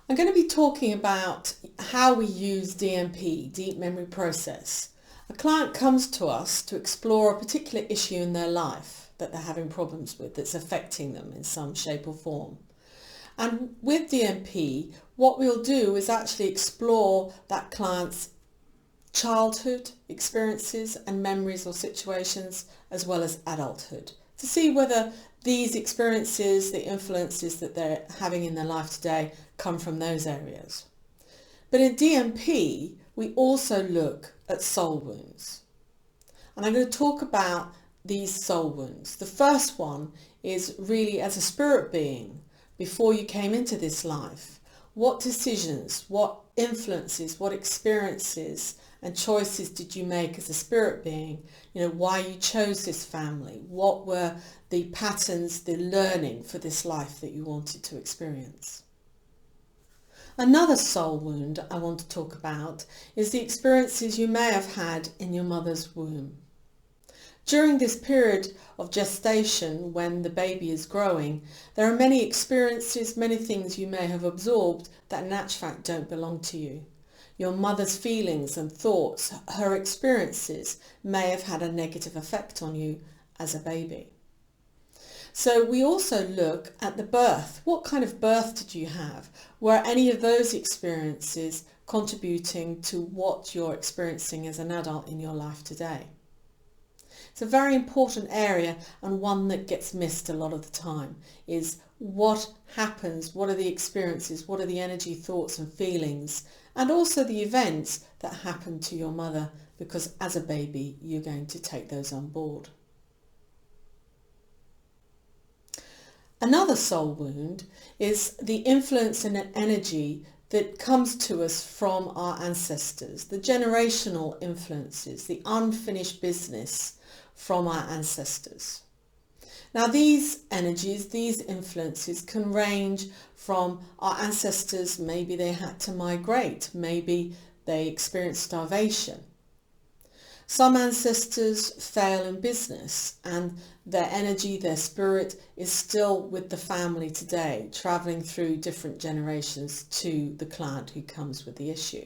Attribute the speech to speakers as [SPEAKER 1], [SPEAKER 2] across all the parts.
[SPEAKER 1] I'm going to be talking about how we use DMP, deep memory process. A client comes to us to explore a particular issue in their life that they're having problems with, that's affecting them in some shape or form. And with DMP, what we'll do is actually explore that client's childhood experiences and memories or situations, as well as adulthood, to see whether these experiences, the influences that they're having in their life today, come from those areas. But in DMP, we also look at soul wounds. And I'm going to talk about these soul wounds. The first one is really, as a spirit being, before you came into this life, what decisions, what influences, what experiences and choices did you make as a spirit being? Why you chose this family? What were the patterns, the learning for this life that you wanted to experience? Another soul wound I want to talk about is the experiences you may have had in your mother's womb. During this period of gestation, when the baby is growing, there are many experiences, many things you may have absorbed that in actual fact don't belong to you. Your mother's feelings and thoughts, her experiences may have had a negative effect on you as a baby. So we also look at the birth. What kind of birth did you have? Were any of those experiences contributing to what you're experiencing as an adult in your life today? It's a very important area, and one that gets missed a lot of the time, is what happens, what are the experiences, what are the energy, thoughts and feelings, and also the events that happened to your mother, because as a baby you're going to take those on board. Another soul wound is the influence and energy that comes to us from our ancestors, the generational influences, the unfinished business from our ancestors. Now these energies, these influences can range from our ancestors. Maybe they had to migrate, maybe they experienced starvation. Some ancestors fail in business and their energy, their spirit is still with the family today, travelling through different generations to the client who comes with the issue.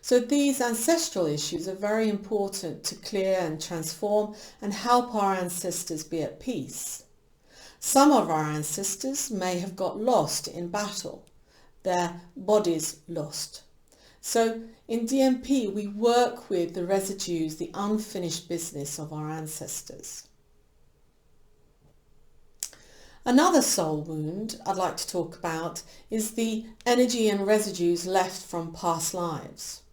[SPEAKER 1] So these ancestral issues are very important to clear and transform and help our ancestors be at peace. Some of our ancestors may have got lost in battle, their bodies lost. So in DMP we work with the residues, the unfinished business of our ancestors. Another soul wound I'd like to talk about is the energy and residues left from past lives.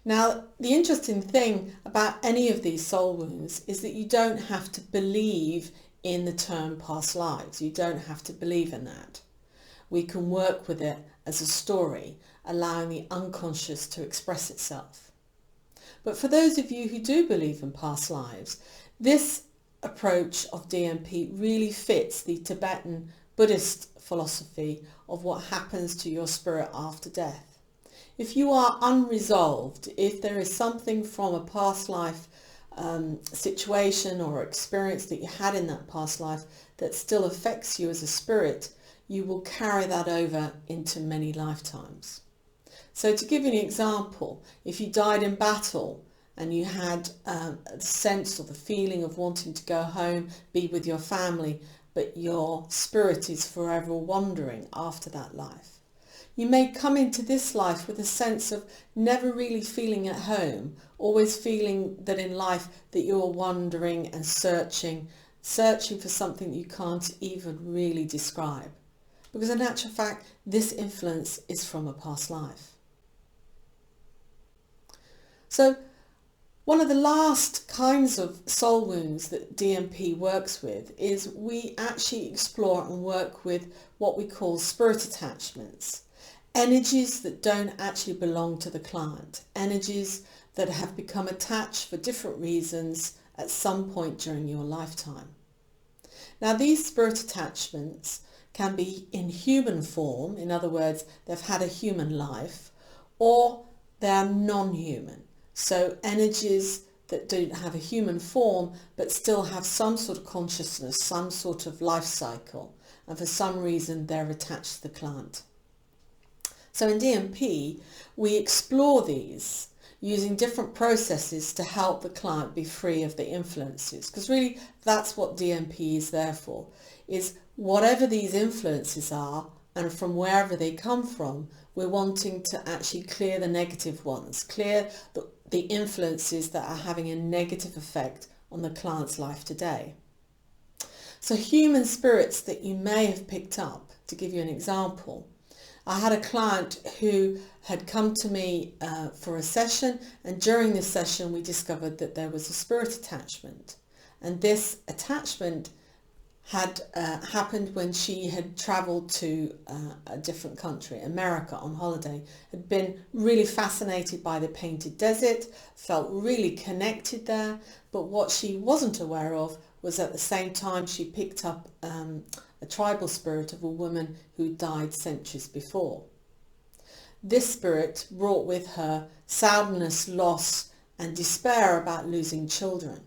[SPEAKER 1] Now, the interesting thing about any of these soul wounds is that you don't have to believe in the term past lives. You don't have to believe in that. We can work with it as a story, allowing the unconscious to express itself. But for those of you who do believe in past lives, this approach of DMP really fits the Tibetan Buddhist philosophy of what happens to your spirit after death. If you are unresolved, if there is something from a past life situation or experience that you had in that past life that still affects you as a spirit, you will carry that over into many lifetimes. So to give you an example, if you died in battle and you had the sense or the feeling of wanting to go home, be with your family, but your spirit is forever wandering after that life, you may come into this life with a sense of never really feeling at home, always feeling that in life that you're wandering and searching for something that you can't even really describe. Because in actual fact, this influence is from a past life. So one of the last kinds of soul wounds that DMP works with is we actually explore and work with what we call spirit attachments. Energies that don't actually belong to the client, energies that have become attached for different reasons at some point during your lifetime. Now these spirit attachments can be in human form, in other words, they've had a human life, or they're non-human. So energies that don't have a human form but still have some sort of consciousness, some sort of life cycle, and for some reason they're attached to the client. So in DMP, we explore these using different processes to help the client be free of the influences, because really that's what DMP is there for, is whatever these influences are and from wherever they come from, we're wanting to actually clear the negative ones, clear the influences that are having a negative effect on the client's life today. So human spirits that you may have picked up, to give you an example, I had a client who had come to me for a session, and during this session we discovered that there was a spirit attachment, and this attachment had happened when she had travelled to a different country, America, on holiday, had been really fascinated by the painted desert, felt really connected there, but what she wasn't aware of was at the same time she picked up a tribal spirit of a woman who died centuries before. This spirit brought with her sadness, loss and despair about losing children.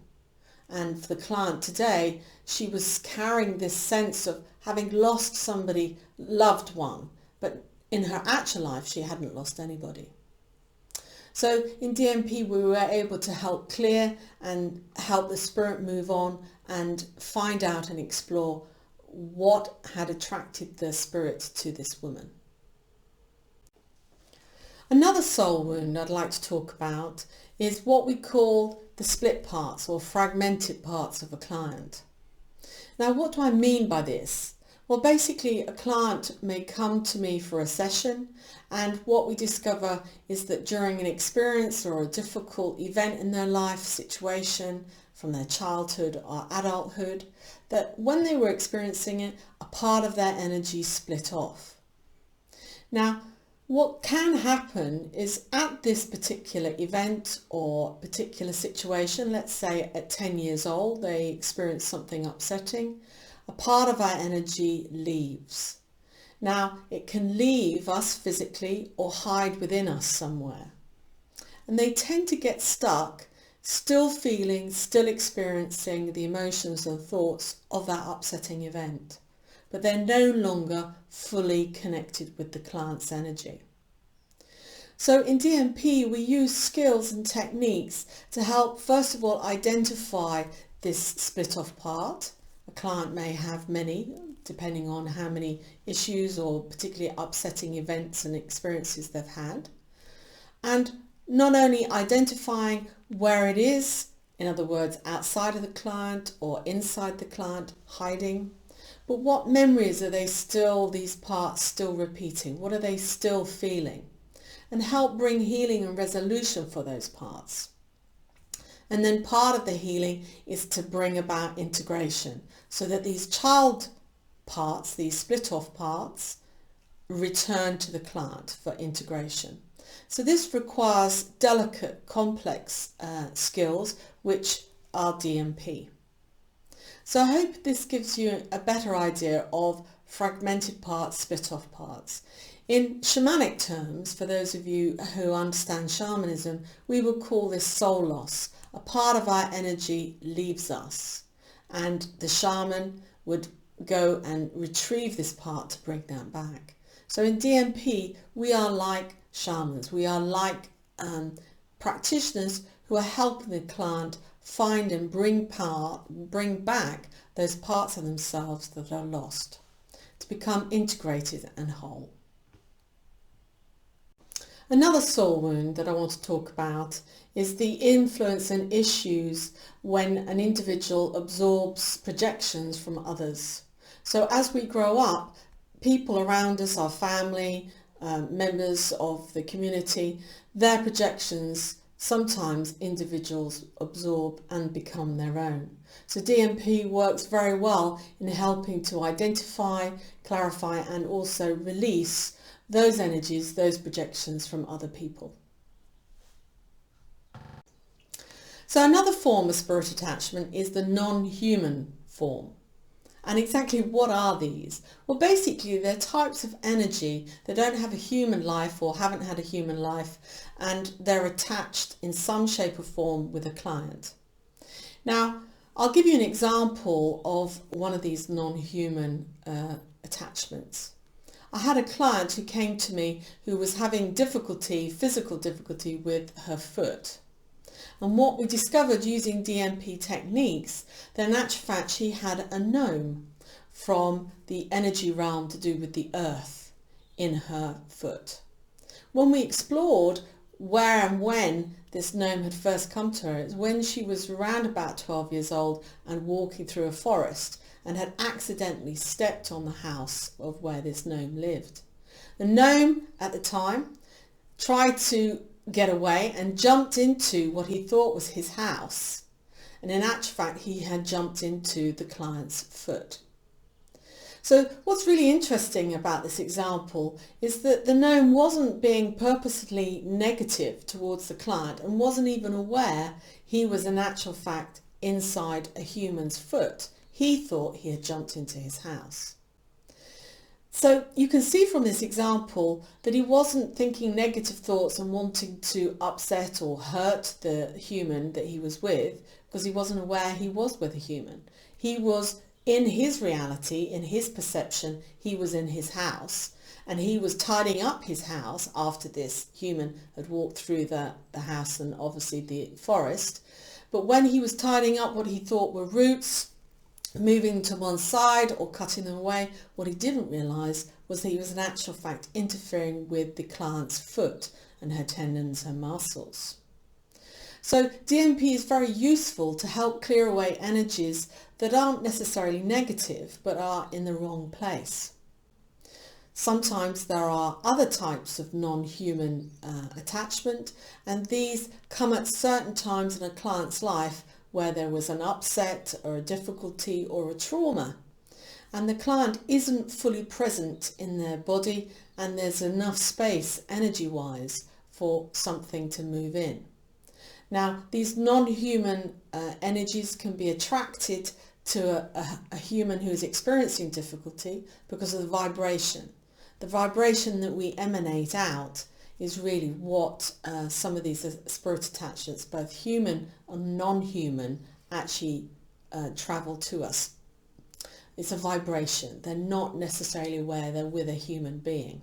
[SPEAKER 1] And for the client today, she was carrying this sense of having lost somebody, loved one, but in her actual life she hadn't lost anybody. So in DMP we were able to help clear and help the spirit move on and find out and explore what had attracted the spirit to this woman. Another soul wound I'd like to talk about is what we call the split parts or fragmented parts of a client. Now, what do I mean by this? Well, basically a client may come to me for a session, and what we discover is that during an experience or a difficult event in their life situation from their childhood or adulthood, that when they were experiencing it, a part of their energy split off. Now, what can happen is at this particular event or particular situation, let's say at 10 years old, they experience something upsetting, a part of our energy leaves. Now, it can leave us physically or hide within us somewhere. And they tend to get stuck, still feeling, still experiencing the emotions and thoughts of that upsetting event. But they're no longer fully connected with the client's energy. So in DMP, we use skills and techniques to help, first of all, identify this split off part. A client may have many, depending on how many issues or particularly upsetting events and experiences they've had. And not only identifying where it is, in other words, outside of the client or inside the client, hiding, but what memories are these parts still repeating? What are they still feeling? And help bring healing and resolution for those parts. And then part of the healing is to bring about integration so that these child parts, these split off parts, return to the client for integration. So this requires delicate, complex skills, which are DMP. So I hope this gives you a better idea of fragmented parts, split off parts. In shamanic terms, for those of you who understand shamanism, we would call this soul loss. A part of our energy leaves us, and the shaman would go and retrieve this part to bring that back. So in DMP, we are like shamans. We are like practitioners who are helping the client find and bring back those parts of themselves that are lost to become integrated and whole. Another soul wound that I want to talk about is the influence and issues when an individual absorbs projections from others. So as we grow up, people around us, our family, members of the community, their projections, sometimes individuals absorb and become their own. So DMP works very well in helping to identify, clarify and also release those energies, those projections from other people. So another form of spirit attachment is the non-human form. And exactly what are these? Well, basically they're types of energy that don't have a human life or haven't had a human life, and they're attached in some shape or form with a client. Now, I'll give you an example of one of these non-human attachments. I had a client who came to me who was having physical difficulty with her foot. And what we discovered using DMP techniques, that in actual fact she had a gnome from the energy realm to do with the earth in her foot. When we explored where and when this gnome had first come to her, it's when she was around about 12 years old and walking through a forest and had accidentally stepped on the house of where this gnome lived. The gnome at the time tried to get away and jumped into what he thought was his house, and in actual fact he had jumped into the client's foot. So what's really interesting about this example is that the gnome wasn't being purposely negative towards the client and wasn't even aware he was in actual fact inside a human's foot. He thought he had jumped into his house. So you can see from this example that he wasn't thinking negative thoughts and wanting to upset or hurt the human that he was with, because he wasn't aware he was with a human. He was in his reality, in his perception, he was in his house, and he was tidying up his house after this human had walked through the house and obviously the forest. But when he was tidying up what he thought were roots, moving to one side or cutting them away, what he didn't realise was that he was in actual fact interfering with the client's foot and her tendons and muscles. So DMP is very useful to help clear away energies that aren't necessarily negative but are in the wrong place. Sometimes there are other types of non-human attachment, and these come at certain times in a client's life where there was an upset or a difficulty or a trauma, and the client isn't fully present in their body and there's enough space energy-wise for something to move in. Now, these non-human energies can be attracted to a human who is experiencing difficulty because of the vibration. The vibration that we emanate out is really what some of these spirit attachments, both human and non-human, actually travel to us. It's a vibration. They're not necessarily aware they're with a human being.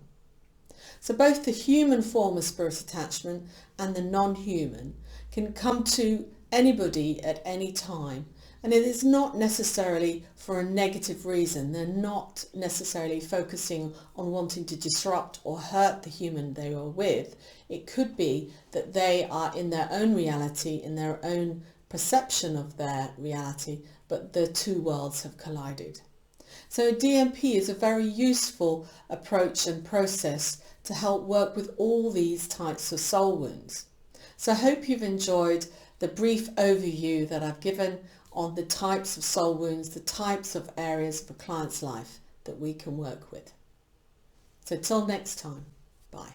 [SPEAKER 1] So both the human form of spirit attachment and the non-human can come to anybody at any time, and it is not necessarily for a negative reason. They're not necessarily focusing on wanting to disrupt or hurt the human they are with. It could be that they are in their own reality, in their own perception of their reality, but the two worlds have collided. So DMP is a very useful approach and process to help work with all these types of soul wounds. So I hope you've enjoyed the brief overview that I've given on the types of soul wounds, the types of areas of a client's life that we can work with. So till next time, bye.